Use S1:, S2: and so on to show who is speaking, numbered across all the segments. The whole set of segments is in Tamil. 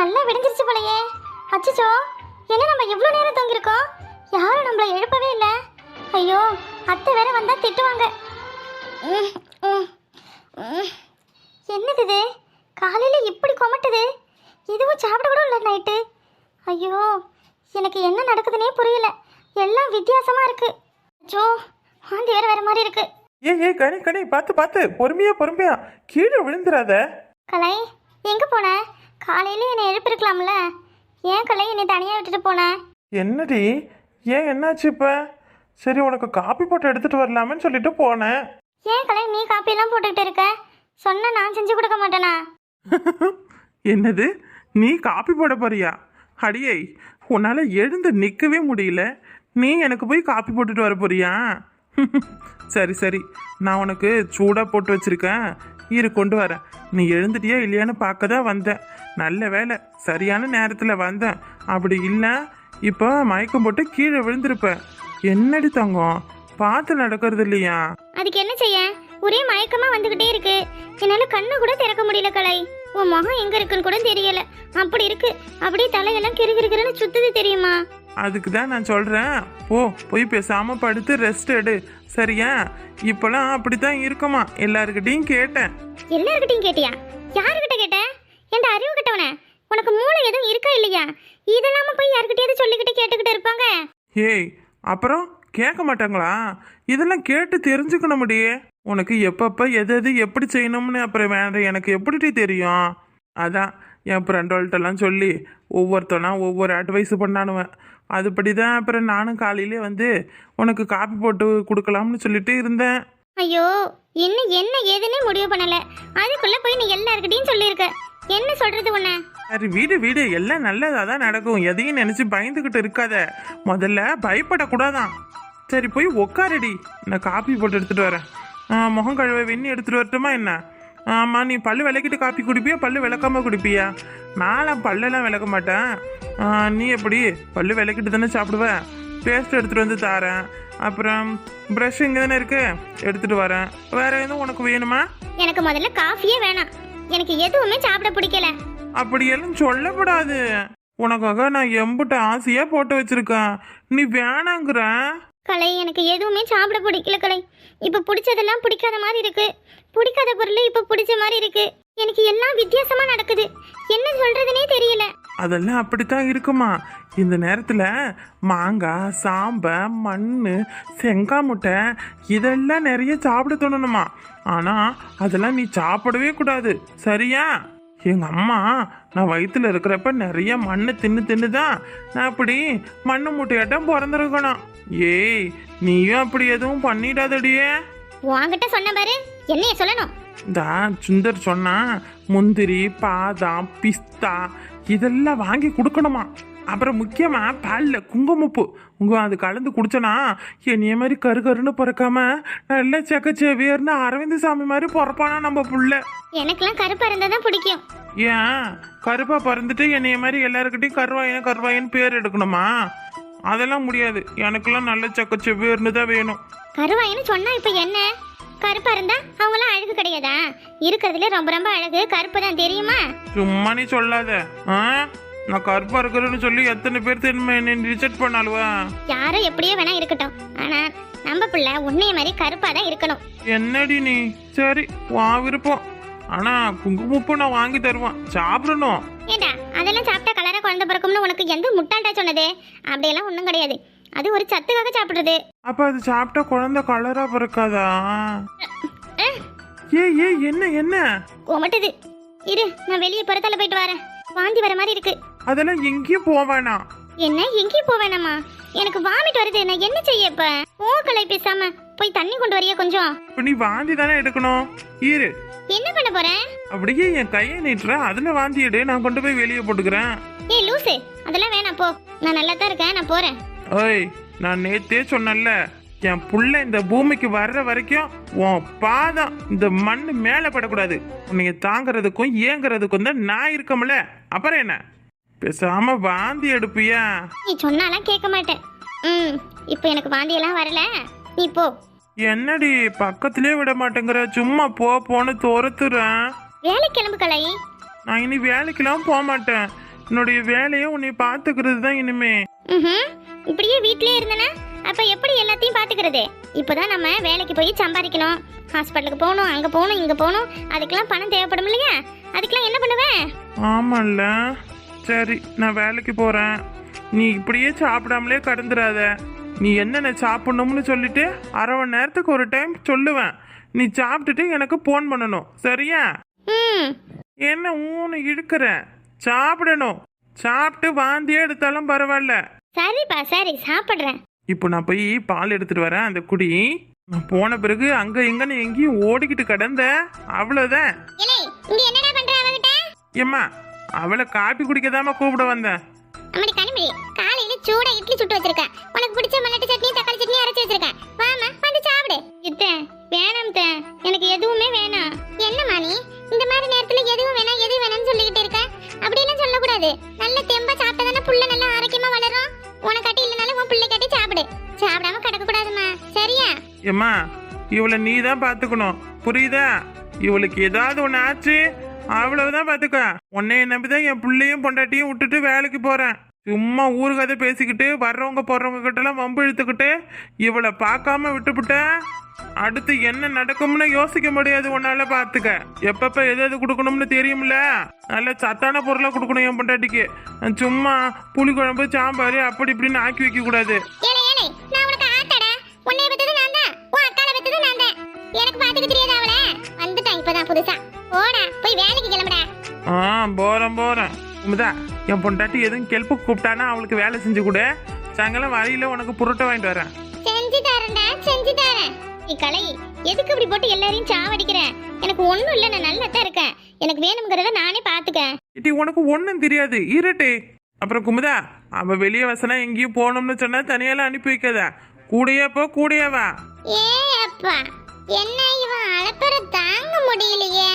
S1: நல்லா விடிஞ்சிருச்சு போலயே. அச்சச்சோ, என்ன நம்ம இவ்வளோ நேரம் தூங்கியிருக்கோம்? யாரும் நம்மளை எழுப்பவே இல்லை. ஐயோ, அத்தை வேற வந்தா திட்டுவாங்க. என்னது இது? காலையில் இப்படி கொமட்டுது. இதுவும் சாப்பிட கூட இல்லை நைட்டு. ஐயோ, எனக்கு என்ன நடக்குதுன்னே புரியல. எல்லாம் வித்தியாசமா இருக்கு. அச்சோ, வாந்தி வேற வேற மாதிரி இருக்கு.
S2: ஏ கனி கனி, பார்த்து பார்த்து, பொறுமையா கீழே விழுந்துடாத.
S1: கலை, எங்க போன? காலையில என்னை எழுப்பிருக்கலாம்ல. ஏன் கலை என்னை தனியா விட்டுட்டு போன?
S2: என்னடி, ஏன் என்னாச்சு இப்ப? சரி, உனக்கு காப்பி போட்டு எடுத்துட்டு வரலாமேன்னு சொல்லிட்டு போனேன்.
S1: ஏன் கலை நீ காப்பியெல்லாம் போட்டுக்கிட்டு இருக்க? சொன்ன நான் செஞ்சு கொடுக்க மாட்டேனா?
S2: என்னது, நீ காப்பி போட போறியா? அடியே, உன்னால எழுந்து நிற்கவே முடியல, நீ எனக்கு போய் காப்பி போட்டுட்டு வர போறியா? சரி சரி, நான் உனக்கு சூடாக போட்டு வச்சிருக்கேன், இரு கொண்டு வரேன். நீ எழுந்துட்டியா இல்லையான்னு பார்க்க தான் வந்தேன். நல்ல வேலை, சரியான நேரத்தில் வந்தேன். அப்படி இல்லை இப்போ மயக்கம் போட்டு கீழே விழுந்திருப்பேன். என்னடி தங்கம், பார்த்து நடக்கிறது இல்லையா?
S1: அதுக்கு என்ன செய்ய? ஒரே மயக்கமா வந்துகிட்டே இருக்கு. என்னால கண்ணு கூட திறக்க முடியல கலை. உன் முகம் எங்க இருக்குன்னு கூட தெரியல. அப்படி இருக்கு. அப்படியே தலையெல்லாம் கிறுகிறுன்னு சுத்துது தெரியுமா?
S2: அதுக்கு தான் நான் சொல்கிறேன், போய் பேசாமல் படுத்து ரெஸ்ட் எடு, சரியா? இப்போலாம் அப்படி தான் இருக்குமா, எல்லாருக்கிட்டையும் கேட்டேன்.
S1: எல்லாருக்கிட்டையும் கேட்டியா? யாருக்கிட்ட கேட்ட? என் அறிவு கிட்டவன, உனக்கு மூளை எதுவும் இருக்கா இல்லையா? இதெல்லாம போய் யாருக்கிட்டையாவது சொல்லிக்கிட்டு கேட்டுக்கிட்டு இருப்பாங்க.
S2: ஏய், அப்புறம் கேட்க மாட்டாங்களா? இதெல்லாம் கேட்டு தெரிஞ்சுக்கணும் முடியே. உனக்கு எப்பப்போ எது எது எப்படி செய்யணும்னு அப்புறம் வேற எனக்கு எப்படி தெரியும்? அதான் என் ஃப்ரெண்டோல்ட்டெல்லாம் சொல்லி ஒவ்வொருத்தனா ஒவ்வொரு அட்வைஸ் பண்ணானுவேன். அதுபடி தான் அப்புறம் நானும் காலையிலே வந்து உனக்கு காப்பி போட்டு கொடுக்கலாம்னு சொல்லிட்டு இருந்தேன்.
S1: ஐயோ, என்ன என்ன ஏதுன்னே முடிவு பண்ணல. அதுக்குள்ள போய் நீ எல்லார்கிட்டையும் சொல்லியிருக்க. என்ன சொல்றது உன்ன?
S2: சரி, வீடு எல்லாம் நல்லதாக தான் நடக்கும். எதையும் நினச்சி பயந்துக்கிட்டு இருக்காத. முதல்ல பயப்படக்கூடாதான். சரி, போய் உக்காரடி, நான் காப்பி போட்டு எடுத்துகிட்டு வரேன். முகம் கழுவ வெண்ணி எடுத்துகிட்டு வரட்டுமா என்ன? ஆமாம், நீ பல்லு விளக்கிட்டு காப்பி குடிப்பியா, பல்லு விளக்காம குடிப்பியா? நான்லாம் பல்லெல்லாம் விளக்க மாட்டேன். நீ எப்படி பல்லு விளக்கிட்டு தானே சாப்பிடுவேன்? பேஸ்ட் எடுத்துகிட்டு வந்து தாரேன். அப்புறம் ப்ரஷ் இங்கே தானே இருக்கு, எடுத்துகிட்டு வரேன். வேற எதுவும் உனக்கு வேணுமா?
S1: எனக்கு முதல்ல காஃபியே வேணாம். எனக்கு எதுவுமே சாப்பிட பிடிக்கல.
S2: அப்படியெல்லாம் சொல்லக்கூடாது. உனக்காக நான் எம்புட்டு ஆசையா போட்டு வச்சிருக்கேன், நீ வேணாங்கிற.
S1: கலை, எனக்கு எதுவுமே சாப்பிட பிடிக்கல கலை. இப்ப பிடிச்சதெல்லாம் பிடிக்காத மாதிரி இருக்கு. பிடிக்காத பொருள் இப்ப பிடிச்ச மாதிரி இருக்கு. எனக்கு எல்லாம் வித்தியாசமா நடக்குது. என்ன சொல்றதுனே தெரியல.
S2: அதெல்லாம் அப்படித்தான் இருக்குமா. இந்த நேரத்துல மாங்காய், சாம்பை, மண்ணு, செங்காய் முட்டை இதெல்லாம் நிறைய சாப்பிட தோணணுமா. ஆனா அதெல்லாம் நீ சாப்பிடவே கூடாது, சரியா? எங்க அம்மா நான் வயிற்றுல இருக்கிறப்ப நிறைய மண்ணை தின்னு தான் நான் அப்படி மண்ணு மூட்டையாட்டம் பிறந்திருக்கணும். ஏய், நீயும் அப்படி எதுவும் பண்ணிடாதடியே.
S1: உன்கிட்ட சொன்ன பாரு, என்னைய சொல்லணும்.
S2: தான் சுந்தர் சொன்னா முந்திரி, பாதாம், பிஸ்தா இதெல்லாம் வாங்கி கொடுக்கணுமா. அப்புறம் முக்கியமா பால்ல குங்குமப்பூ அது கலந்து குடிச்சனா என்னைய மாதிரி கருன்னு பிறக்காம நல்ல செக்கச்சேவியர்னு அரவிந்த் சாமி மாதிரி பிறப்பானா நம்ம புள்ள.
S1: எனக்கெல்லாம் கருப்பா இருந்தா தான் பிடிக்கும்.
S2: ஏன் கருப்பா பிறந்துட்டு என்னைய மாதிரி எல்லாருக்கிட்டையும் கருவாயன்னு பேர் எடுக்கணுமா? அதெல்லாம் முடியாது. எனக்கெல்லாம் நல்ல செக்கச்சேவியர்னு தான் வேணும்.
S1: கருவாயின்னு சொன்னா இப்ப என்ன? கருப்பா இருந்தா அவங்களாம் அழகு கிடையாதா? இருக்கிறதுல ரொம்ப ரொம்ப அழகு கருப்பு தான், தெரியுமா?
S2: சும்மா நீ சொல்லாத. நான் கருப்பா இருக்கிறேன்னு சொல்லி எத்தனை பேர் என்ன ரிஜெக்ட் பண்ணாலுவா?
S1: யாரோ எப்படியோ வேணா இருக்கட்டும், ஆனா நம்ம பிள்ளை உன்னைய மாதிரி கருப்பா தான் இருக்கணும்.
S2: என்னடி நீ? சரி, வா விருப்பம். ஆனா குங்குமப்பூ நான் வாங்கி தருவேன், சாப்பிடணும்.
S1: ஏண்டா, அதெல்லாம் சாப்பிட்டா கலரா குழந்தை பிறக்கும்னு உனக்கு எந்த முட்டாள்டா சொன்னது? அப்படியெல்லாம் ஒன்றும் கிடையாது. அது ஒரு சத்துக்காக சாப்பிடுறது.
S2: அப்ப அது சாப்பிட்டா குழந்தை கலரா பிறக்காதா? ஏ என்ன என்ன
S1: கோமட்டுது. இரு, நான் வெளியே புறத்தால போயிட்டு வரேன். வாந்தி வர மாதிரி இருக்கு.
S2: அதெல்லாம் எங்கேயும் போவேனா?
S1: என்ன எங்கேயும் போவேனாமா? எனக்கு வாமிட் வருது. நான் என்ன செய்ய இப்ப? கலை, பேசாம போய் தண்ணி கொண்டு வரியா கொஞ்சம்?
S2: இப்ப நீ வாந்தி தானே எடுக்கணும். இரு,
S1: என்ன பண்ண போறேன்?
S2: அப்படியே என் கையை நீட்டுற, அதுல வாந்தி எடு, நான் கொண்டு போய் வெளியே போட்டுக்கிறேன்.
S1: ஏய் லூசு, அதெல்லாம் வேணாம் போ. நான் நல்லா தான் இருக்கேன், நான் போறேன்.
S2: ஓய், நான் நேத்தே சொன்னேன்ல, என் புள்ள இந்த பூமிக்கு வர்ற வரைக்கும் உன் பாதம் இந்த மண்ணு மேல படக்கூடாது. உன்னைய தாங்கிறதுக்கும் ஏங்குறதுக்கும் தான் நான் இருக்கமுல. அப்புறம் என்ன, பேசாம வாந்தி எடுப்பியா?
S1: நீ சொன்னாலாம் கேட்க மாட்டேன். இப்போ எனக்கு வாந்தி எல்லாம் வரல, நீ போ.
S2: என்னடி பக்கத்திலே விட மாட்டேங்கிற? சும்மா போன்னு துரத்துறேன்.
S1: வேலைக்கு கிளம்பு கலை.
S2: நான் இனி வேலைக்கெல்லாம் போக மாட்டேன். என்னுடைய வேலையை உன்னை பாத்துக்கிறது தான் இனிமே.
S1: ம். இப்படியே வீட்லயே இருந்தனா அப்ப எப்படி எல்லாத்தையும் பாத்துக்கிறது? இப்போதான் நம்ம வேலைக்கு போய் சம்பாதிக்கணும், ஹாஸ்பிட்டலுக்கு போகணும், அங்க போகணும், இங்க போகணும், அதுக்கெல்லாம் பணம் தேவைப்படும் இல்லையா? அதுக்கெல்லாம் என்ன பண்ணுவேன்?
S2: ஆமால்ல. சரி, நான் வேலைக்கு போறேன். நீ இப்படியே சாப்பிடாமலே கடந்துடாத. நீ என்னென்ன சாப்பிடணும்னு சொல்லிட்டு அரை மணி நேரத்துக்கு ஒரு டைம் சொல்லுவேன். நீ சாப்பிட்டுட்டு எனக்கு ஃபோன் பண்ணணும், சரியா?
S1: ம்.
S2: என்ன ஊன்னு இழுக்கிற? சாப்பிடணும். சாப்பிட்டு வாந்தியே எடுத்தாலும் பரவாயில்ல.
S1: சரிப்பா, சரி, சாப்பிடுறேன்.
S2: இப்போ நான் போய் பால் எடுத்துட்டு வரேன். அந்த குடி. நான் போன பிறகு அங்க இங்கன்னு எங்கேயும் ஓடிக்கிட்டு கிடந்த அவ்வளவுதான்.
S1: இலே, இங்க என்னடா பண்ற அவகிட்ட?
S2: ஏம்மா, அவளை காப்பி குடிக்கதாம கூப்பிட வந்தேன்.
S1: அம்மாடி கனிமொழி, காலையில சூடா இட்லி சுட்டு வச்சிருக்கேன். உனக்கு பிடிச்ச மல்லட்டு சட்னி, தக்காளி சட்னி அரைச்சு வச்சிருக்கேன். வாமா, வந்து சாப்பிடு. வேணாம் தே, எனக்கு எதுவுமே வேணாம். என்னம்மா நீ இந்த மாதிரி நேரத்துல எதுவும் வேணாம் எது வேணாம்னு சொல்லிக்கிட்டு இருக்க? அப்படியெல்லாம் சொல்லக்கூடாது. நல்ல தெம்பா சாப்பிட்டதானே புள்ள நல்லா ஆரோக்கியமா வளரும். உனக்காட்டி இல்லைனாலும் உன் பிள்ளை காட்டி சாப்பிடு. சாப்பிடாம கிடக்க கூடாதுமா, சரியா?
S2: ஏம்மா, இவளை நீ தான் பாத்துக்கணும், புரியுதா? இவளுக்கு ஏதாவது ஒண்ணு ஆச்சு அவ்வளவுதான் பாத்துக்க. உன்னைய நம்பிதான் என் பிள்ளையும் பொண்டாட்டியும் விட்டுட்டு வேலைக்கு போறேன். சும்மா ஊரு கதை பேசிக்கிட்டு வர்றவங்க போறவங்க கிட்ட எல்லாம் வம்பு இழுத்துக்கிட்டு இவளை பார்க்காம விட்டுப்புட்ட அடுத்து என்ன நடக்கும்னு யோசிக்க முடியாது. உன்னால பாத்துக்க. எப்பப்ப எது எது கொடுக்கணும்னு தெரியும்ல. நல்ல சத்தான பொருளா கொடுக்கணும் என் பொண்டாட்டிக்கு. சும்மா புளி குழம்பு சாம்பார் அப்படி இப்படின்னு ஆக்கி வைக்க கூடாது.
S1: ஏலே ஏலே, நான் உனக்கு ஆத்தாடா. உன்னை பெத்தது நான் தான், உன் அக்கால பெத்தது நான் தான். எனக்கு பாத்துக்க தெரியாதா அவளை? வந்துட்டான் இப்பதான் புதுசா. போடா, போய் வேலைக்கு கிளம்புடா.
S2: போறேன். உமதா, என் பொண்டாட்டி எதுவும் கெல்ப்பு கூப்பிட்டானா அவளுக்கு வேலை செஞ்சு கொடு. சாயங்காலம் வரையில உனக்கு புரோட்டா வாங்கிட்டு வரேன்.
S1: செஞ்சு தரேன்டா, செஞ்சு தரேன். நீ கலை, எதுக்கு இப்படி போட்டு எல்லாரையும் சாவடிக்கிறேன்? எனக்கு ஒண்ணும் இல்ல, நான் நல்லா தான் இருக்கேன். எனக்கு வேணுங்கிறத நானே பாத்துக்கேன்.
S2: இட்டி உனக்கு ஒண்ணும் தெரியாது, இருட்டு. அப்புறம் குமுதா, அவ வெளியே வசனா எங்கேயும் போகணும்னு சொன்னா தனியால அனுப்பி வைக்காத. கூடையே போ, கூடையே வா.
S1: ஏ அப்பா, என்ன இவன் அலப்பற தாங்க முடியலையே.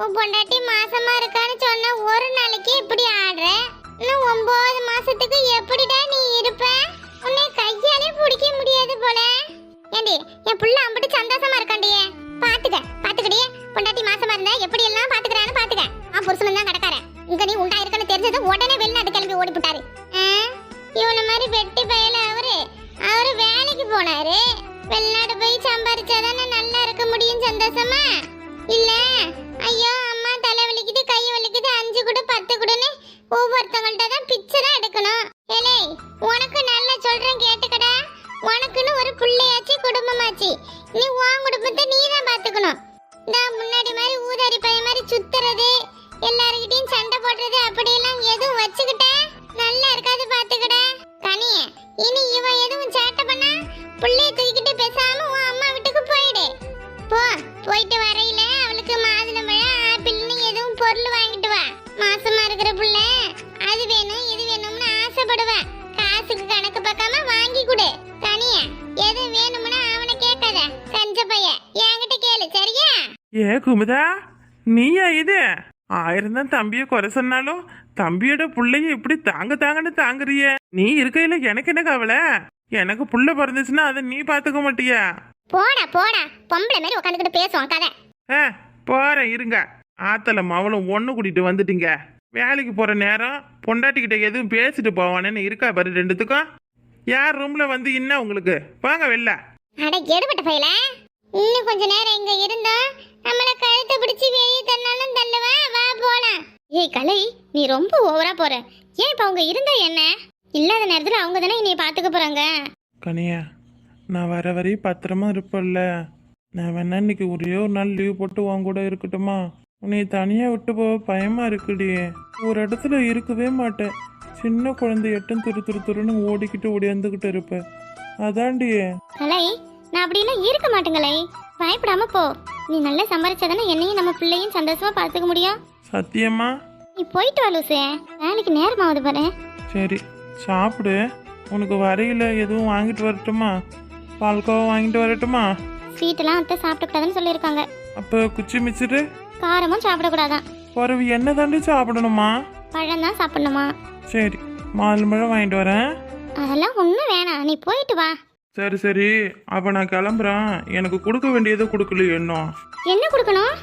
S1: உன் பொண்டாட்டி மாசமா இருக்கான்னு சொன்ன ஒரு நாளைக்கு இப்படி ஆடுற. இன்னும் 9 மாசத்துக்கு எப்படிடா நீ இருப்ப? உன்னை கையாலே பிடிக்க முடியாது போல. ஏண்டி, என் புள்ள அம்பிட்டு சந்தோஷமா இருக்காண்டியே. பாத்துக்கடி. பொண்டாட்டி மாசமா இருந்தா எப்படி எல்லாம் பாத்துக்கறான்னு பாத்துக்க. புருஷன் தான் கடக்கார. இங்க நீ உண்டா இருக்கன்னு தெரிஞ்சது உடனே வெளிநாட்டு கிளம்பி ஓடி போட்டாரு. இவன மாதிரி வெட்டி பயல அவரு வேலைக்கு போனாரு. வெளிநாடு போய் சம்பாரிச்சாதானே நல்லா இருக்க முடியும் சந்தோஷமா. இல்ல ஐயோ அம்மா தலை வலிக்குது, கை வலிக்குது, 5 கொடு 10 கொடுன்னு ஒவ்வொருத்தவங்கள்ட்ட தான் பிச்சை தான் எடுக்கணும். ஏலே, உனக்கு நல்லா சொல்றேன் கேட்டுக்கடா. உனக்குன்னு ஒரு பிள்ளையாச்சு குடும்பமாச்சு. நீ உன் குடும்பத்தை நீ தான் பாத்துக்கணும். நான் முன்னாடி மாதிரி ஊதாரி பையன் மாதிரி சுத்துறது, எல்லாருக்கிட்டையும் சண்டை போடுறது அப்படியெல்லாம் எதுவும் வச்சுக்கிட்ட நல்லா இருக்காது, பாத்துக்கடா. கனிய, இனி இவன் எதுவும் சேட்டை பண்ணா பிள்ளைய தூக்கிட்டு பேசாம உன் அம்மா வீட்டுக்கு போயிடு. போயிட்டு வரையில அவளுக்கு மாதுளம்பழம் ஆப்பிள்னு எதுவும் பொருள் வாங்கிட்டு வா. மாசமா இருக்கிற புள்ள அது வேணும் இது வேணும்னு ஆசைப்படுவா. காசுக்கு கணக்கு பார்க்காம வாங்கி கொடு. கனிய, எது வேணும்னா அவனை கேட்காத. கஞ்ச பைய என்கிட்ட கேளு, சரியா?
S2: ஏ குமுதா, நீயா இது? 1000 தான் தம்பிய குறை சொன்னாலும் தம்பியோட புள்ளைய இப்படி தாங்கன்னு தாங்குறிய. நீ இருக்கையில எனக்கு என்ன கவலை? எனக்கு புள்ள பிறந்துச்சுன்னா அதை நீ பாத்துக்க மாட்டியா?
S1: போடா பொம்பளை மாதிரி உட்காந்துக்கிட்டு பேசுவான் கதை.
S2: போறேன் இருங்க. ஆத்தல மவளும் ஒண்ணு கூட்டிட்டு வந்துட்டீங்க. வேலைக்கு போற நேரம் பொண்டாட்டிக்கிட்ட எதுவும் பேசிட்டு போவானேன்னு இருக்கா பாரு ரெண்டுத்துக்கும். யார் ரூம்ல வந்து இன்னும் உங்களுக்கு வாங்க வெளில.
S1: அட எடுபட்ட பையல, இன்னும் கொஞ்ச நேரம் இங்க இருந்தோம் நம்மள கழுத்தை பிடிச்சி வெளியே தன்னாலும் தள்ளுவா. வா போலாம். ஏய் கலை, நீ ரொம்ப ஓவரா போற. ஏன் இப்ப அவங்க இருந்தா என்ன? இல்லாத நேரத்துல அவங்க தானே என்னைய பாத்துக்க போறாங்க.
S2: கனியா, நான் வர வரையும் பத்திரமா இருப்பல்ல. நான் வேணா இன்னைக்கு ஒரே ஒரு நாள் லீவ் போட்டு உன் கூட இருக்கட்டுமா? உன்னை தனியா விட்டு போக பயமா இருக்குடி. ஒரு இடத்துல இருக்கவே மாட்டேன். சின்ன குழந்தையட்டும் துருன்னு ஓடிக்கிட்டு ஓடியாந்துக்கிட்டு இருப்பேன். அதாண்டி.
S1: கலை, நான் அப்படியெல்லாம் இருக்க மாட்டேங்களே. பயப்படாம போ. நீ நல்லா சம்பாரிச்சாதானே என்னையும் நம்ம பிள்ளையும் சந்தோஷமா பாத்துக்க முடியும்.
S2: சத்தியமா?
S1: நீ போயிட்டு வா லூசே, வேலைக்கு நேரம் ஆகுது பாரு.
S2: சரி, சாப்பிடு. உனக்கு வரையில எதுவும் வாங்கிட்டு வரட்டுமா? பால்கோவா வாங்கிட்டு வரட்டுமா?
S1: ஸ்வீட் எல்லாம் அத்தை சாப்பிடக்கூடாதுன்னு சொல்லியிருக்காங்க.
S2: அப்போ குச்சி மிச்சிட்டு
S1: காரமும் சாப்பிடக்கூடாதான்.
S2: பிறகு என்ன தாண்டி சாப்பிடணுமா?
S1: பழம் தான் சாப்பிடணுமா?
S2: சரி, மாதுளம்பழம் வாங்கிட்டு வரேன்.
S1: அதெல்லாம் ஒன்றும் வேணாம், நீ போயிட்டு வா.
S2: சரி, அப்ப நான் கிளம்புறேன். எனக்கு கொடுக்க வேண்டியதை கொடுக்கலையே இன்னும்.
S1: என்ன கொடுக்கணும்?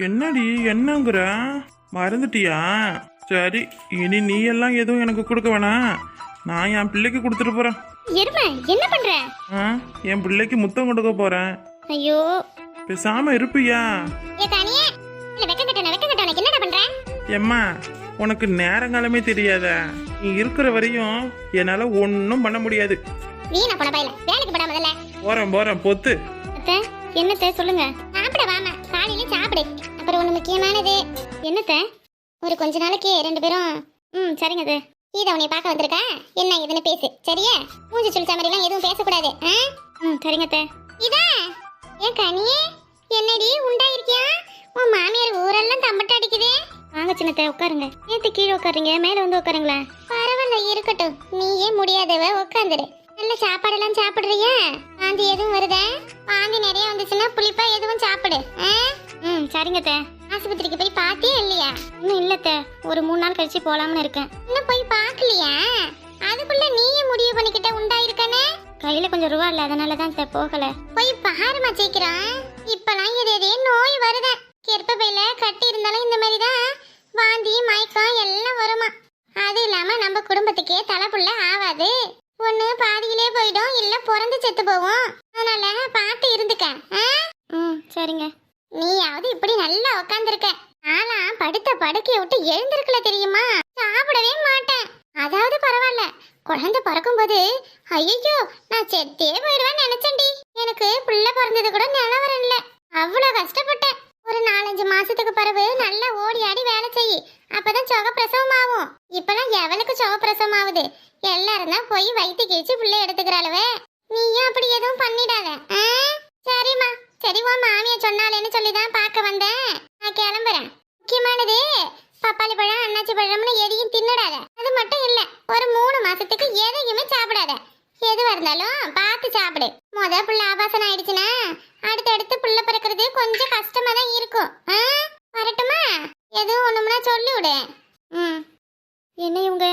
S2: என்னடி என்னங்கிற? மறந்துட்டியா? சரி, இனி நீ எல்லாம் எதுவும் எனக்கு கொடுக்க வேணாம். நான் என் பிள்ளைக்கு கொடுத்துட்டு போறேன்.
S1: எருமை என்ன பண்ற?
S2: என் பிள்ளைக்கு முத்தம் கொடுக்க போறேன்.
S1: ஐயோ
S2: பேசாம இருப்பியா?
S1: ஏ கனியே, இல்ல வெக்கங்கட்ட என்னடா பண்ற?
S2: எம்மா, உனக்கு நேரங்காலமே தெரியாத. நீ இருக்கிற வரையும் என்னால ஒன்னும் பண்ண முடியாது.
S1: வீணா போன பையல, வேலைக்கு போடா முதல்ல.
S2: போறேன் பொத்து.
S1: அத்தை, என்னத்தை சொல்லுங்க. சாப்பிட வாமா, காலையில சாப்பிடு. அப்புறம் ஒண்ணு முக்கியமானது. என்னத்தை? ஒரு கொஞ்ச நாளைக்கு ரெண்டு பேரும் சரிங்க அது. கீதா உன்னை பார்க்க வந்திருக்கா, என்ன இதுன்னு பேசு சரியா? மூஞ்சி சுழிச்ச மாதிரிலாம் எதுவும் பேசக்கூடாது. சரிங்க அத்தை. இதா ஏன் கனியே, என்னடி உண்டாயிருக்கியா? உன் மாமியார் ஊரெல்லாம் தம்பட்ட அடிக்குதே. வாங்க சின்னத்தை உட்காருங்க. நேத்து கீழே உட்காருங்க, மேல வந்து உட்காருங்களேன். பரவாயில்ல இருக்கட்டும், நீயே முடியாதவ உட்காந்துரு. நல்ல சாப்பாடெல்லாம் சாப்பிடுறியா? வாந்தி எதுவும் வருதா? வாந்தி நிறைய வந்துச்சுன்னா புளிப்பா எதுவும் சாப்பிடு. சரிங்க அத்தை. ஆஸ்பத்திரிக்கு போய் பாத்தியா இல்லையா? இன்னும் இல்லத்த, ஒரு 3 நாள் கழிச்சு போலாம்னு இருக்கேன். இன்னும் போய் பாக்கலையா? அதுக்குள்ள நீயே முடிவு பண்ணிக்கிட்ட உண்டாயிருக்கனே. கையில கொஞ்சம் ரூபா இல்ல, அதனாலதான் போகல. போய் பாருமா சீக்கிரம். இப்பெல்லாம் எதே நோய் வருத. கெற்பப்பையில கட்டி இருந்தாலும் இந்த மாதிரிதான் வாந்தி மயக்கம் எல்லாம் வருமா. அது இல்லாம நம்ம குடும்பத்துக்கே தலைப்புள்ள ஆவாது. ஒண்ணு பாதியிலே போயிடும், இல்ல பிறந்து செத்து போவோம். அதனால பார்த்து இருந்துக்க. சரிங்க. நீயாவது இப்படி நல்லா உட்காந்துருக்க. ஆனா படுத்த படுக்கைய விட்டு எழுந்திருக்கல தெரியுமா? சாப்பிடவே மாட்டேன். அதாவது பரவாயில்ல, குழந்தை பிறக்கும்போது ஐயோ நான் செத்தே போயிடுவேன்னு நினைச்சேன்டி. எனக்கு பிள்ளை பிறந்தது கூட நிலவரம் இல்ல. அவ்வளவு கஷ்டப்பட்டேன். ஒரு 4-5 மாசத்துக்கு பிறகு நல்லா ஓடி ஆடி வேலை செய்யி, அப்பதான் சொக பிரசவம் ஆகும். இப்பெல்லாம் எவளுக்கு சொக பிரசவம் ஆகுது? எல்லாரும் தான் போய் வயிற்று கிழிச்சு பிள்ளை எடுத்துக்கிறாளவே. நீயும் அப்படி எதுவும் பண்ணிடாத. சரிம்மா, சரி. உன் மாமியா சொன்னாலேன்னு சொல்லிதான் பார்க்க வந்தேன். நான் கிளம்புறேன். முக்கியமானது பப்பாளி பழம் அன்னாச்சி பழம்னு எதையும் தின்னுடாத. அது மட்டும் இல்ல, ஒரு 3 மாசத்துக்கு எதையுமே சாப்பிடாத. எதுவா இருந்தாலும் பார்த்து சாப்பிடு. முத புள்ள ஆபாசனம் ஆயிடுச்சுன்னா அடுத்தடுத்து புள்ள பிறக்கிறது கொஞ்சம் கஷ்டமா தான் இருக்கும். வரட்டுமா? எதுவும் ஒண்ணும்னா சொல்லி விடு. என்ன இவங்க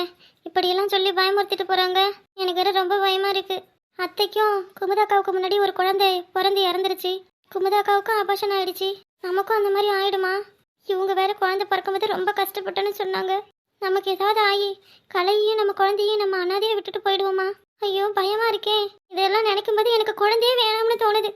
S1: இப்படியெல்லாம் சொல்லி பயமுறுத்திட்டு போறாங்க? எனக்கு வேற ரொம்ப பயமா இருக்கு. அத்தைக்கும் குமுதாக்காவுக்கு முன்னாடி ஒரு குழந்தை பிறந்து இறந்துருச்சு. குமுதாக்காவுக்கும் ஆபாசனம் ஆயிடுச்சு. நமக்கும் அந்த மாதிரி ஆயிடுமா? இவங்க வேற குழந்தை பிறக்கும்போது ரொம்ப கஷ்டப்பட்டேன்னு சொன்னாங்க. நமக்கு ஏதாவது ஆகி கலையையும் நம்ம குழந்தையும் நம்ம அனாதையை விட்டுட்டு போயிடுவோமா? ஐயோ பயமா இருக்கே. இதெல்லாம் நினைக்கும் போது எனக்கு குழந்தையே வேணாம்னு தோணுது.